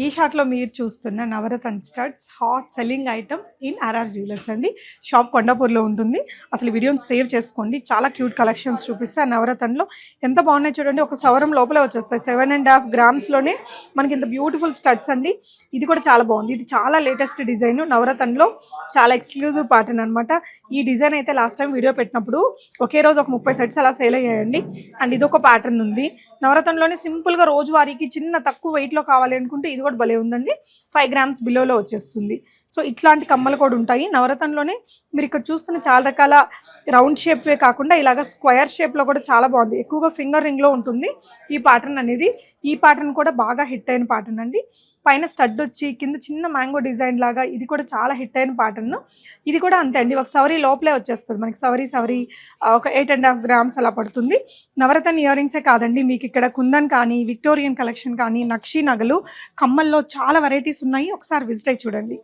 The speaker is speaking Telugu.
ఈ షాట్లో మీరు చూస్తున్న Navaratna studs hot selling item in RR Jewellers అండి. షాప్ కొండాపూర్లో ఉంటుంది. అసలు వీడియోని సేవ్ చేసుకోండి. చాలా క్యూట్ కలెక్షన్స్ చూపిస్తే ఆ నవరత్నలో ఎంత బాగున్నాయి చూడండి. ఒక సవరం లోపలే వచ్చేస్తాయి. 7.5 గ్రామ్స్లోనే మనకి ఇంత బ్యూటిఫుల్ స్టడ్స్ అండి. ఇది కూడా చాలా బాగుంది. ఇది చాలా లేటెస్ట్ డిజైన్ నవరత్నలో చాలా ఎక్స్క్లూజివ్ ప్యాటర్న్ అనమాట. ఈ డిజైన్ అయితే లాస్ట్ టైం వీడియో పెట్టినప్పుడు ఒకే రోజు ఒక 30 సెట్స్ అలా సేల్ అయ్యాయండి. అండ్ ఇది ఒక ప్యాటర్న్ ఉంది. నవరత్నలోనే సింపుల్గా రోజువారీకి చిన్న తక్కువ వెయిట్లో కావాలి అనుకుంటే ఇది కూడా భలే ఉందండి. 5 గ్రామ్స్ బిలోలో వచ్చేస్తుంది. సో ఇట్లాంటి కమ్మలు కూడా ఉంటాయి నవరత్నలోనే. మీరు ఇక్కడ చూస్తున్న చాలా రకాల రౌండ్ షేప్వే కాకుండా ఇలాగ స్క్వేర్ షేప్లో కూడా చాలా బాగుంది. ఎక్కువగా ఫింగర్ రింగ్లో ఉంటుంది ఈ ప్యాటర్న్ అనేది. ఈ ప్యాటర్న్ కూడా బాగా హిట్ అయిన ప్యాటర్న్ అండి. పైన స్టడ్ వచ్చి కింద చిన్న మ్యాంగో డిజైన్ లాగా ఇది కూడా చాలా హిట్ అయిన ప్యాటర్న్. ఇది కూడా అంతే అండి. ఒక సవరీ లోపలే వచ్చేస్తుంది మనకి. సవరీ ఒక 8.5 గ్రామ్స్ అలా పడుతుంది. నవరత్న ఇయర్ రింగ్సే కాదండి, మీకు ఇక్కడ కుందన్ కానీ విక్టోరియన్ కలెక్షన్ కానీ నక్షి నగలు కమ్మల్లో చాలా వెరైటీస్ ఉన్నాయి. ఒకసారి విజిట్ అయ్యి చూడండి.